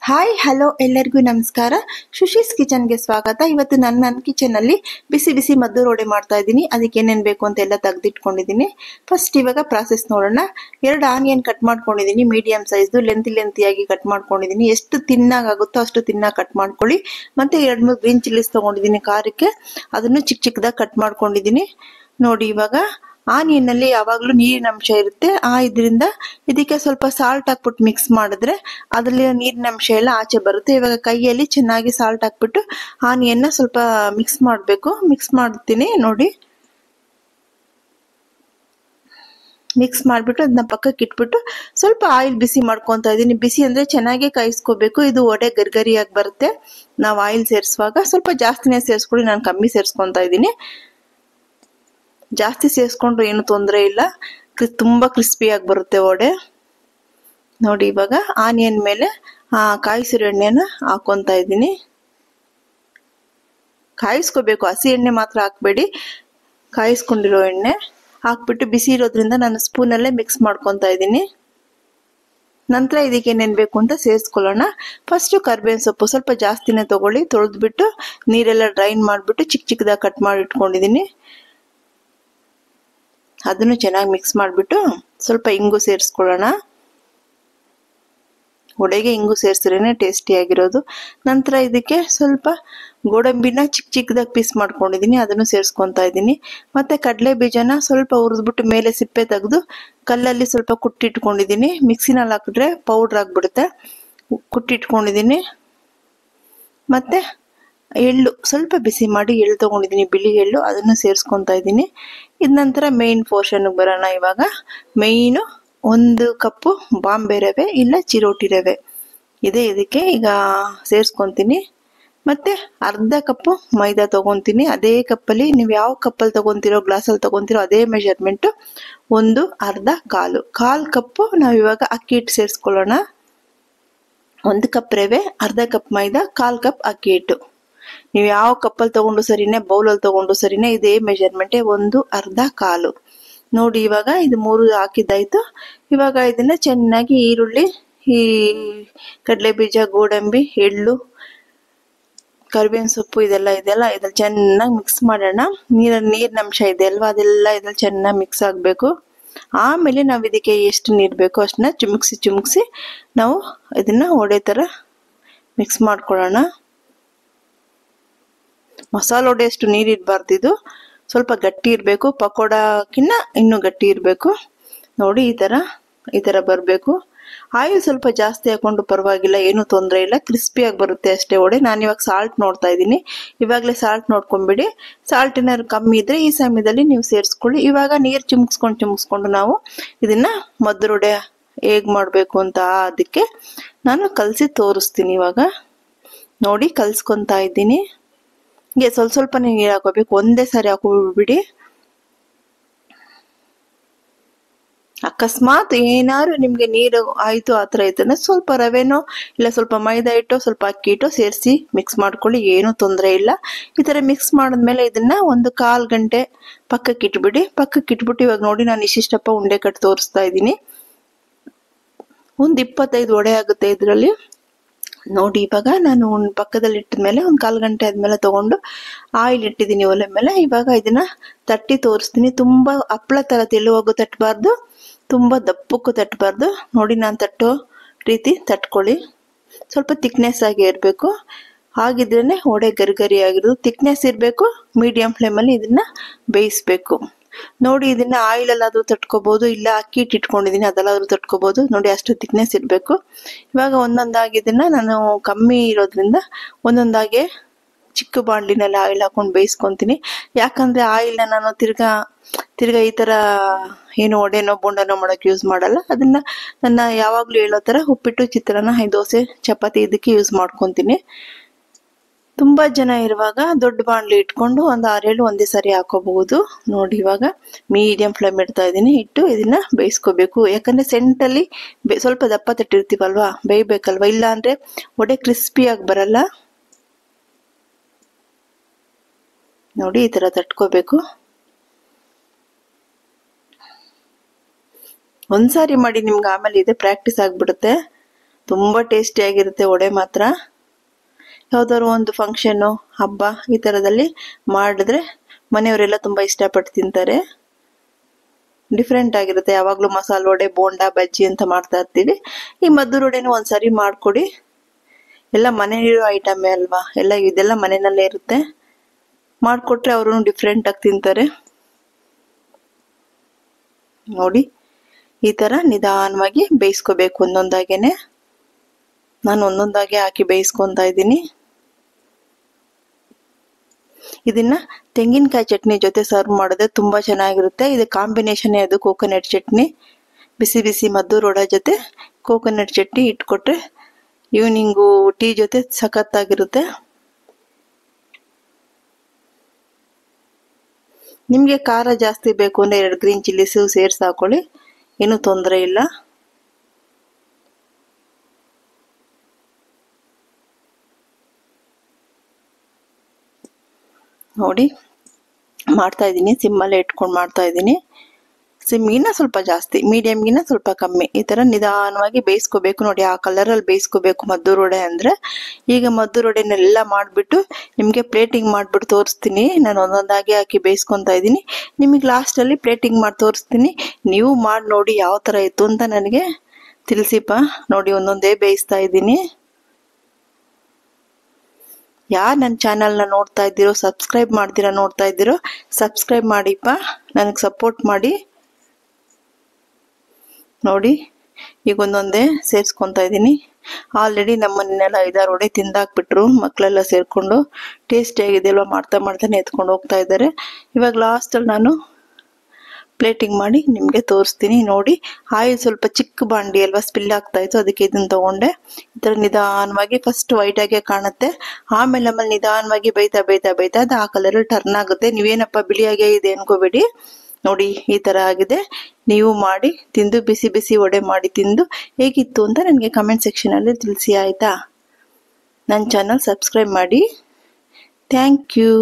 Hi hello ಎಲ್ಲರಿಗೂ ನಮಸ್ಕಾರ. ಸುಶೀಸ್ ಕಿಚನ್ಗೆ ಸ್ವಾಗತ. ಇವತ್ತು ನನ್ನ ಕಿಚನಲ್ಲಿ ಬಿಸಿ ಬಿಸಿ ಮದ್ದೂರು ವಡೆ ಮಾಡ್ತಾ ಇದ್ದೀನಿ. ಅದಕ್ಕೆ ಏನೇನು ಬೇಕು ಅಂತ ಎಲ್ಲ ತೆಗೆದಿಟ್ಕೊಂಡಿದ್ದೀನಿ. ಫಸ್ಟ್ ಇವಾಗ ಪ್ರಾಸೆಸ್ ನೋಡೋಣ. 2 ಆನಿಯನ್ ಕಟ್ ಮಾಡ್ಕೊಂಡಿದ್ದೀನಿ, ಮೀಡಿಯಂ ಸೈಜ್ದು ಲೆಂತಿಯಾಗಿ ಕಟ್ ಮಾಡ್ಕೊಂಡಿದ್ದೀನಿ. ಎಷ್ಟು ತಿನ್ನಾಗುತ್ತೋ ಅಷ್ಟು ತಿನ್ನಾಗಿ ಕಟ್ ಮಾಡ್ಕೊಳ್ಳಿ. ಮತ್ತೆ 2-3 ಗ್ರೀನ್ ಚಿಲ್ಲೀಸ್ ತೊಗೊಂಡಿದ್ದೀನಿ ಖಾರಕ್ಕೆ, ಅದನ್ನು ಚಿಕ್ಕ ಚಿಕ್ಕದಾಗಿ ಕಟ್ ಮಾಡ್ಕೊಂಡಿದ್ದೀನಿ. ನೋಡಿ, ಇವಾಗ ಆನಿಯನ್ ಅಲ್ಲಿ ಯಾವಾಗಲೂ ನೀರಿನ ಅಂಶ ಇರುತ್ತೆ. ಇದರಿಂದ ಇದಕ್ಕೆ ಸ್ವಲ್ಪ ಸಾಲ್ಟ್ ಹಾಕ್ಬಿಟ್ಟು ಮಿಕ್ಸ್ ಮಾಡಿದ್ರೆ ಅದರಲ್ಲಿ ನೀರಿನ ಅಂಶ ಎಲ್ಲ ಆಚೆ ಬರುತ್ತೆ. ಇವಾಗ ಕೈಯಲ್ಲಿ ಚೆನ್ನಾಗಿ ಸಾಲ್ಟ್ ಹಾಕ್ಬಿಟ್ಟು ಆನಿಯನ್ನ ಸ್ವಲ್ಪ ಮಿಕ್ಸ್ ಮಾಡಬೇಕು. ಮಿಕ್ಸ್ ಮಾಡ್ತೀನಿ ನೋಡಿ. ಮಿಕ್ಸ್ ಮಾಡಿಬಿಟ್ಟು ಅದನ್ನ ಪಕ್ಕಕ್ಕೆ ಇಟ್ಬಿಟ್ಟು ಸ್ವಲ್ಪ ಆಯಿಲ್ ಬಿಸಿ ಮಾಡ್ಕೊತಾ ಇದ್ದೀನಿ. ಬಿಸಿ ಅಂದ್ರೆ ಚೆನ್ನಾಗಿ ಕಾಯಿಸ್ಕೋಬೇಕು. ಇದು ವಡೆ ಗರಿಗರಿಯಾಗಿ ಬರುತ್ತೆ. ನಾವು ಆಯಿಲ್ ಸೇರಿಸುವಾಗ ಸ್ವಲ್ಪ ಜಾಸ್ತಿನೇ ಸೇರಿಸ್ಕೊಳ್ಳಿ. ನಾನು ಕಮ್ಮಿ ಸೇರಿಸ್ಕೊತಾ ಇದ್ದೀನಿ. ಜಾಸ್ತಿ ಸೇರಿಸ್ಕೊಂಡ್ರು ಏನು ತೊಂದರೆ ಇಲ್ಲ, ತುಂಬಾ ಕ್ರಿಸ್ಪಿಯಾಗಿ ಬರುತ್ತೆ ವಡೆ. ನೋಡಿ, ಇವಾಗ ಆನಿಯನ್ ಮೇಲೆ ಕಾಯಿಸಿರೋ ಎಣ್ಣೆನ ಹಾಕೊಂತ ಇದ್ದೀನಿ. ಕಾಯಿಸ್ಕೋಬೇಕು, ಹಸಿ ಎಣ್ಣೆ ಮಾತ್ರ ಹಾಕ್ಬೇಡಿ, ಕಾಯಿಸ್ಕೊಂಡಿರೋ ಎಣ್ಣೆ ಹಾಕ್ಬಿಟ್ಟು ಬಿಸಿ ಇರೋದ್ರಿಂದ ನಾನು ಸ್ಪೂನಲ್ಲೇ ಮಿಕ್ಸ್ ಮಾಡ್ಕೊತಾ ಇದ್ದೀನಿ. ನಂತರ ಇದಕ್ಕೆ ಏನೇನು ಬೇಕು ಅಂತ ಸೇರಿಸ್ಕೊಳ್ಳೋಣ. ಫಸ್ಟ್ ಕರಿಬೇವಿನ ಸೊಪ್ಪು ಸ್ವಲ್ಪ ಜಾಸ್ತಿನೇ ತಗೊಳ್ಳಿ. ತೊಳೆದ್ಬಿಟ್ಟು ನೀರೆಲ್ಲ ಡ್ರೈನ್ ಮಾಡಿಬಿಟ್ಟು ಚಿಕ್ಕ ಚಿಕ್ಕದಾಗಿ ಕಟ್ ಮಾಡಿ ಇಟ್ಕೊಂಡಿದ್ದೀನಿ. ಅದನ್ನು ಚೆನ್ನಾಗಿ ಮಿಕ್ಸ್ ಮಾಡಿಬಿಟ್ಟು ಸ್ವಲ್ಪ ಇಂಗು ಸೇರಿಸ್ಕೊಳ್ಳೋಣ. ವಡೆಗೆ ಇಂಗು ಸೇರಿಸಿದ್ರೇನೆ ಟೇಸ್ಟಿಯಾಗಿರೋದು. ನಂತರ ಇದಕ್ಕೆ ಸ್ವಲ್ಪ ಗೋಡಂಬಿನ ಚಿಕ್ಕ ಚಿಕ್ಕದಾಗಿ ಪೀಸ್ ಮಾಡ್ಕೊಂಡಿದ್ದೀನಿ, ಅದನ್ನು ಸೇರಿಸ್ಕೊತಾ ಇದ್ದೀನಿ. ಮತ್ತೆ ಕಡಲೆ ಬೀಜನ ಸ್ವಲ್ಪ ಹುರಿದ್ಬಿಟ್ಟು ಮೇಲೆ ಸಿಪ್ಪೆ ತೆಗೆದು ಕಲ್ಲಲ್ಲಿ ಸ್ವಲ್ಪ ಕುಟ್ಟಿಟ್ಕೊಂಡಿದ್ದೀನಿ. ಮಿಕ್ಸಿನಲ್ಲಿ ಹಾಕಿದ್ರೆ ಪೌಡ್ರ್ ಆಗಿಬಿಡುತ್ತೆ. ಕುಟ್ಟಿಟ್ಕೊಂಡಿದ್ದೀನಿ. ಮತ್ತೆ ಎಳ್ಳು ಸ್ವಲ್ಪ ಬಿಸಿ ಮಾಡಿ ಎಳ್ಳು ತಗೊಂಡಿದ್ದೀನಿ, ಬಿಳಿ ಎಳ್ಳು, ಅದನ್ನು ಸೇರಿಸ್ಕೊತಾ ಇದ್ದೀನಿ. ಇದ ನಂತರ ಮೇನ್ ಪೋರ್ಷನ್ಗೆ ಬರೋಣ. ಇವಾಗ ಮೇಯ್ನು 1 ಕಪ್ಪು ಬಾಂಬೆ ರವೆ ಇಲ್ಲ ಚಿರೋಟಿ ರವೆ ಇದೆ. ಇದಕ್ಕೆ ಈಗ ಸೇರಿಸ್ಕೊತೀನಿ. ಮತ್ತೆ ಅರ್ಧ ಕಪ್ಪು ಮೈದಾ ತಗೊಂತೀನಿ. ಅದೇ ಕಪ್ಪಲ್ಲಿ ನೀವು ಯಾವ ಕಪ್ಪಲ್ಲಿ ತಗೊಂತಿರೋ, ಗ್ಲಾಸಲ್ಲಿ ತಗೊಂತಿರೋ ಅದೇ ಮೆಜರ್ಮೆಂಟು. 1 ಅರ್ಧ ಕಾಲು ಕಪ್ಪು ನಾವು ಇವಾಗ ಅಕ್ಕಿ ಹಿಟ್ಟು ಸೇರಿಸ್ಕೊಳ್ಳೋಣ. 1 ಕಪ್ ರವೆ, ಅರ್ಧ ಕಪ್ ಮೈದಾ, 1/4 ಕಪ್ ಅಕ್ಕಿ ಹಿಟ್ಟು. ನೀವು ಯಾವ ಕಪ್ಪಲ್ಲಿ ತಗೊಂಡು ಸರಿನೇ, ಬೌಲಲ್ಲಿ ತಗೊಂಡು ಸರಿನೇ, ಇದೇ ಮೆಜರ್ಮೆಂಟೇ. 1 ಅರ್ಧ ಕಾಲು. ನೋಡಿ, ಇವಾಗ ಇದು 3 ಹಾಕಿದ್ದಾಯ್ತು. ಇವಾಗ ಇದನ್ನ ಚೆನ್ನಾಗಿ ಈರುಳ್ಳಿ, ಈ ಕಡಲೆ ಬೀಜ, ಗೋಡಂಬಿ, ಎಳ್ಳು, ಕರಿಬೇವಿನ ಸೊಪ್ಪು ಇದೆಲ್ಲ ಚೆನ್ನಾಗಿ ಮಿಕ್ಸ್ ಮಾಡೋಣ. ನೀರಿನ ಅಂಶ ಇದೆ ಅಲ್ವಾ, ಅದೆಲ್ಲ ಇದ್ರಲ್ಲಿ ಚೆನ್ನಾಗಿ ಮಿಕ್ಸ್ ಆಗಬೇಕು. ಆಮೇಲೆ ನಾವು ಇದಕ್ಕೆ ಎಷ್ಟು ನೀರು ಬೇಕೋ ಅಷ್ಟನ್ನ ಚುಮುಕ್ಸಿ ನಾವು ಇದನ್ನ ವಡೆ ಥರ ಮಿಕ್ಸ್ ಮಾಡ್ಕೊಳ್ಳೋಣ. ಮಸಾಲೆ ವಡೆ ಅಷ್ಟು ನೀರು ಇರಬಾರ್ದು, ಇದು ಸ್ವಲ್ಪ ಗಟ್ಟಿ ಇರಬೇಕು. ಪಕೋಡಕ್ಕಿನ್ನ ಇನ್ನೂ ಗಟ್ಟಿ ಇರಬೇಕು. ನೋಡಿ, ಈ ಥರ ಬರಬೇಕು. ಆಯಿಲ್ ಸ್ವಲ್ಪ ಜಾಸ್ತಿ ಹಾಕೊಂಡು ಪರವಾಗಿಲ್ಲ, ಏನೂ ತೊಂದರೆ ಇಲ್ಲ, ಕ್ರಿಸ್ಪಿಯಾಗಿ ಬರುತ್ತೆ ಅಷ್ಟೇ ವಡೆ. ನಾನಿವಾಗ ಸಾಲ್ಟ್ ನೋಡ್ತಾ ಇದ್ದೀನಿ. ಇವಾಗಲೇ ಸಾಲ್ಟ್ ನೋಡ್ಕೊಂಬಿಡಿ. ಸಾಲ್ಟ್ ಏನಾದ್ರು ಕಮ್ಮಿ ಇದ್ರೆ ಈ ಸಮಯದಲ್ಲಿ ನೀವು ಸೇರಿಸ್ಕೊಳ್ಳಿ. ಇವಾಗ ನೀರು ಚಿಮ್ಸ್ಕೊಂಡು ನಾವು ಇದನ್ನ ಮದ್ದೂರು ವಡೆ ಹೇಗೆ ಮಾಡಬೇಕು ಅಂತ ಅದಕ್ಕೆ ನಾನು ಕಲಸಿ ತೋರಿಸ್ತೀನಿ. ಇವಾಗ ನೋಡಿ, ಕಲ್ಸ್ಕೊತಾ ಇದ್ದೀನಿ. ಹೀಗೆ ಸ್ವಲ್ಪನೇ ನೀರು ಹಾಕೋಬೇಕು, ಒಂದೇ ಸಾರಿ ಹಾಕೋಬಿಡಿ. ಅಕಸ್ಮಾತ್ ಏನಾದ್ರು ನಿಮ್ಗೆ ನೀರು ಆಯ್ತು ಆ ಥರ ಇತ್ತಂದ್ರೆ ಸ್ವಲ್ಪ ರವೆನೋ ಇಲ್ಲ ಸ್ವಲ್ಪ ಮೈದಾ ಹಿಟ್ಟು, ಸ್ವಲ್ಪ ಅಕ್ಕಿ ಹಿಟ್ಟು ಸೇರಿಸಿ ಮಿಕ್ಸ್ ಮಾಡ್ಕೊಳ್ಳಿ, ಏನೂ ತೊಂದರೆ ಇಲ್ಲ. ಈ ಥರ ಮಿಕ್ಸ್ ಮಾಡಿದ್ಮೇಲೆ ಇದನ್ನ 1/4 ಗಂಟೆ ಪಕ್ಕಕ್ಕೆ ಇಟ್ಬಿಡಿ. ಇವಾಗ ನೋಡಿ, ನಾನು ಇಷ್ಟಿಷ್ಟಪ್ಪ ಉಂಡೆ ಕಟ್ಟಿ ತೋರಿಸ್ತಾ ಇದ್ದೀನಿ. ಒಂದು 25 ವಡೆ ಆಗುತ್ತೆ ಇದರಲ್ಲಿ. ನೋಡಿ, ಇವಾಗ ನಾನು ಪಕ್ಕದಲ್ಲಿ ಇಟ್ಟಿದ್ಮೇಲೆ 1/4 ಗಂಟೆ ಆದ್ಮೇಲೆ ತಗೊಂಡು ಆಯಿಲ್ ಇಟ್ಟಿದ್ದೀನಿ ಒಲೆ ಮೇಲೆ. ಇವಾಗ ಇದನ್ನ ತಟ್ಟಿ ತೋರಿಸ್ತೀನಿ. ತುಂಬಾ ಹಪ್ಪಳ ತರ ತೆಳುವಾಗೂ ತಟ್ಟಬಾರ್ದು, ತುಂಬಾ ದಪ್ಪಕ್ಕೂ ತಟ್ಟಬಾರ್ದು. ನೋಡಿ, ನಾನು ತಟ್ಟೋ ರೀತಿ ತಟ್ಕೊಳ್ಳಿ. ಸ್ವಲ್ಪ ಥಿಕ್ನೆಸ್ ಆಗಿ ಇರಬೇಕು, ಹಾಗಿದ್ರೇನೆ ವಡೆ ಗರಿ ಆಗಿರೋದು. ಥಿಕ್ನೆಸ್ ಇರಬೇಕು. ಮೀಡಿಯಂ ಫ್ಲೇಮಲ್ಲಿ ಇದನ್ನ ಬೇಯಿಸ್ಬೇಕು. ನೋಡಿ, ಇದನ್ನ ಆಯಿಲ್ ಅಲ್ಲಾದ್ರೂ ತಟ್ಕೋಬಹುದು, ಇಲ್ಲ ಅಕ್ಕಿ ಹಿಟ್ಟು ಇಟ್ಕೊಂಡಿದ್ದೀನಿ ಅದೆಲ್ಲಾದ್ರೂ ತಟ್ಕೋಬಹುದು. ನೋಡಿ, ಅಷ್ಟು ಥಿಕ್ನೆಸ್ ಇರಬೇಕು. ಇವಾಗ ಒಂದೊಂದಾಗಿ ಇದನ್ನ ನಾನು ಕಮ್ಮಿ ಇರೋದ್ರಿಂದ ಒಂದೊಂದಾಗೆ ಚಿಕ್ಕ ಬಾಂಡ್ಲಿನಲ್ಲಿ ಆಯಿಲ್ ಹಾಕೊಂಡು ಬೇಯಿಸ್ಕೊಂತೀನಿ. ಯಾಕಂದ್ರೆ ಆಯಿಲ್ನ ನಾನು ತಿರ್ಗಾ ಈ ತರ ಏನು ವಡೆನೋ ಬೋಂಡನೋ ಮಾಡೋಕೆ ಯೂಸ್ ಮಾಡಲ್ಲ. ಅದನ್ನ ನನ್ನ ಯಾವಾಗ್ಲೂ ಹೇಳೋ ತರ ಉಪ್ಪಿಟ್ಟು, ಚಿತ್ರಾನ್ನ, ದೋಸೆ, ಚಪಾತಿ ಇದಕ್ಕೆ ಯೂಸ್ ಮಾಡ್ಕೊಂತೀನಿ. ತುಂಬಾ ಜನ ಇರುವಾಗ ದೊಡ್ಡ ಬಾಣಲಿ ಇಟ್ಕೊಂಡು ಒಂದು 6-7 ಒಂದೇ ಸಾರಿ ಹಾಕೋಬಹುದು. ನೋಡಿ, ಇವಾಗ ಮೀಡಿಯಂ ಫ್ಲೇಮ್ ಇಡ್ತಾ ಇದ್ದೀನಿ. ಇಟ್ಟು ಇದನ್ನ ಬೇಯಿಸ್ಕೋಬೇಕು. ಯಾಕಂದ್ರೆ ಸೆಂಟಲ್ಲಿ ಸ್ವಲ್ಪ ದಪ್ಪ ತಟ್ಟಿರ್ತೀವಲ್ವಾ, ಬೇಯ್ಬೇಕಲ್ವಾ, ಇಲ್ಲ ಅಂದ್ರೆ ವಡೆ ಕ್ರಿಸ್ಪಿಯಾಗಿ ಬರಲ್ಲ. ನೋಡಿ, ಈ ತರ ತಟ್ಕೋಬೇಕು. ಒಂದ್ಸಾರಿ ಮಾಡಿ, ನಿಮ್ಗೆ ಆಮೇಲೆ ಇದೆ ಪ್ರಾಕ್ಟೀಸ್ ಆಗ್ಬಿಡುತ್ತೆ. ತುಂಬ ಟೇಸ್ಟಿಯಾಗಿರುತ್ತೆ ವಡೆ ಮಾತ್ರ. ಯಾವ್ದಾದ್ರು ಒಂದು ಫಂಕ್ಷನ್ನು ಹಬ್ಬ ಈ ಥರದಲ್ಲಿ ಮಾಡಿದ್ರೆ ಮನೆಯವರೆಲ್ಲ ತುಂಬ ಇಷ್ಟಪಟ್ಟು ತಿಂತಾರೆ. ಡಿಫ್ರೆಂಟ್ ಆಗಿರುತ್ತೆ. ಯಾವಾಗಲೂ ಮಸಾಲೆ ವಡೆ, ಬೋಂಡಾ, ಬಜ್ಜಿ ಅಂತ ಮಾಡ್ತಾ ಇರ್ತೀವಿ. ಈ ಮದ್ದೂರು ವಡೆನೂ ಒಂದ್ಸರಿ ಮಾಡಿಕೊಡಿ. ಎಲ್ಲ ಮನೆಯಲ್ಲಿರೋ ಐಟಮೇ ಅಲ್ವಾ, ಇದೆಲ್ಲ ಮನೆಯಲ್ಲೇ ಇರುತ್ತೆ. ಮಾಡಿಕೊಟ್ರೆ ಅವರು ಡಿಫ್ರೆಂಟ್ ಆಗಿ ತಿಂತಾರೆ. ನೋಡಿ ಈ ಥರ ನಿಧಾನವಾಗಿ ಬೇಯಿಸ್ಕೋಬೇಕು ಒಂದೊಂದಾಗೇನೆ. ನಾನು ಒಂದೊಂದಾಗೆ ಹಾಕಿ ಬೇಯಿಸ್ಕೊತಾ ಇದ್ದೀನಿ. ಇದನ್ನ ತೆಂಗಿನಕಾಯಿ ಚಟ್ನಿ ಜೊತೆ ಸರ್ವ್ ಮಾಡಿದ್ರೆ ತುಂಬಾ ಚೆನ್ನಾಗಿರುತ್ತೆ. ಇದು ಕಾಂಬಿನೇಷನ್ ಅದು ಕೋಕೋನಟ್ ಚಟ್ನಿ. ಬಿಸಿ ಬಿಸಿ ಮದ್ದೂರು ವಡೆ ಜೊತೆ ಕೋಕೋನಟ್ ಚಟ್ನಿ ಇಟ್ಕೊಟ್ರೆ ಈವ್ನಿಂಗು ಟೀ ಜೊತೆ ಸಖತ್ತಾಗಿರುತ್ತೆ. ನಿಮಗೆ ಖಾರ ಜಾಸ್ತಿ ಬೇಕು ಅಂದ್ರೆ 2 ಗ್ರೀನ್ ಚಿಲ್ಲಿಸ್ ಸೇರ್ಸಿ ಹಾಕೊಳ್ಳಿ, ಏನೂ ತೊಂದರೆ ಇಲ್ಲ. ನೋಡಿ ಮಾಡ್ತಾ ಇದ್ದೀನಿ, ಸಿಮ್ಮಲ್ಲೇ ಇಟ್ಕೊಂಡು ಮಾಡ್ತಾ ಇದ್ದೀನಿ. ಸಿಮ್ಗಿನ ಸ್ವಲ್ಪ ಜಾಸ್ತಿ, ಮೀಡಿಯಮ್ಗಿನ ಸ್ವಲ್ಪ ಕಮ್ಮಿ. ಈ ಥರ ನಿಧಾನವಾಗಿ ಬೇಯಿಸ್ಕೋಬೇಕು. ನೋಡಿ ಆ ಕಲರಲ್ಲಿ ಬೇಯಿಸ್ಕೋಬೇಕು ಮದ್ದೂರು ವಡೆ ಅಂದರೆ. ಈಗ ಮದ್ದೂರು ವಡೆನೆಲ್ಲ ಮಾಡಿಬಿಟ್ಟು ನಿಮಗೆ ಪ್ಲೇಟಿಂಗ್ ಮಾಡಿಬಿಟ್ಟು ತೋರಿಸ್ತೀನಿ. ನಾನು ಒಂದೊಂದಾಗಿ ಹಾಕಿ ಬೇಯಿಸ್ಕೊತಾ ಇದ್ದೀನಿ. ನಿಮಗೆ ಲಾಸ್ಟಲ್ಲಿ ಪ್ಲೇಟಿಂಗ್ ಮಾಡಿ ತೋರಿಸ್ತೀನಿ. ನೀವು ಮಾಡಿ ನೋಡಿ ಯಾವ ಥರ ಇತ್ತು ಅಂತ ನನಗೆ ತಿಳಿಸಿಪ್ಪ. ನೋಡಿ ಒಂದೊಂದೇ ಬೇಯಿಸ್ತಾ ಇದ್ದೀನಿ. ಯಾರು ನನ್ನ ಚಾನಲ್ನ ನೋಡ್ತಾ ಇದ್ದೀರೋ, ಸಬ್ಸ್ಕ್ರೈಬ್ ಮಾಡ್ತೀರಾ ನೋಡ್ತಾ ಇದ್ದೀರೋ, ಸಬ್ಸ್ಕ್ರೈಬ್ ಮಾಡಿಪ್ಪ, ನನಗೆ ಸಪೋರ್ಟ್ ಮಾಡಿ. ನೋಡಿ ಈಗ ಒಂದೊಂದೇ ಸೇರಿಸ್ಕೊತಾ ಇದ್ದೀನಿ. ಆಲ್ರೆಡಿ ನಮ್ಮ ಮನೆಯಲ್ಲ 5-6 ವಡೆ ತಿಂದಾಕ್ಬಿಟ್ರು ಮಕ್ಕಳೆಲ್ಲ ಸೇರಿಕೊಂಡು. ಟೇಸ್ಟಿಯಾಗಿದೆ ಅಲ್ವಾ, ಮಾಡ್ತಾನೆ ಎತ್ಕೊಂಡು ಹೋಗ್ತಾ ಇದ್ದಾರೆ. ಇವಾಗ ಲಾಸ್ಟಲ್ಲಿ ನಾನು ಪ್ಲೇಟಿಂಗ್ ಮಾಡಿ ನಿಮಗೆ ತೋರಿಸ್ತೀನಿ. ನೋಡಿ ಆಯಿಲ್ ಸ್ವಲ್ಪ ಚಿಕ್ಕ ಬಾಂಡಿ ಅಲ್ವಾ, ಸ್ಪಿಲ್ ಆಗ್ತಾ ಇತ್ತು, ಅದಕ್ಕೆ ಇದನ್ನು ತಗೊಂಡೆ. ಈ ಥರ ನಿಧಾನವಾಗಿ ಫಸ್ಟ್ ವೈಟಾಗೆ ಕಾಣುತ್ತೆ, ಆಮೇಲೆ ನಿಧಾನವಾಗಿ ಬೇಯ್ತಾ ಅದು ಆ ಕಲರಲ್ಲಿ ಟರ್ನ್ ಆಗುತ್ತೆ. ನೀವೇನಪ್ಪ ಬಿಳಿಯಾಗೆ ಇದೆ ಅನ್ಕೋಬೇಡಿ. ನೋಡಿ ಈ ಥರ ಆಗಿದೆ. ನೀವು ಮಾಡಿ ತಿಂದು ಬಿಸಿ ಬಿಸಿ ವಡೆ ಮಾಡಿ ತಿಂದು ಹೇಗಿತ್ತು ಅಂತ ನನಗೆ ಕಮೆಂಟ್ ಸೆಕ್ಷನಲ್ಲಿ ತಿಳಿಸಿ ಆಯಿತಾ. ನನ್ನ ಚಾನಲ್ ಸಬ್ಸ್ಕ್ರೈಬ್ ಮಾಡಿ. Thank you.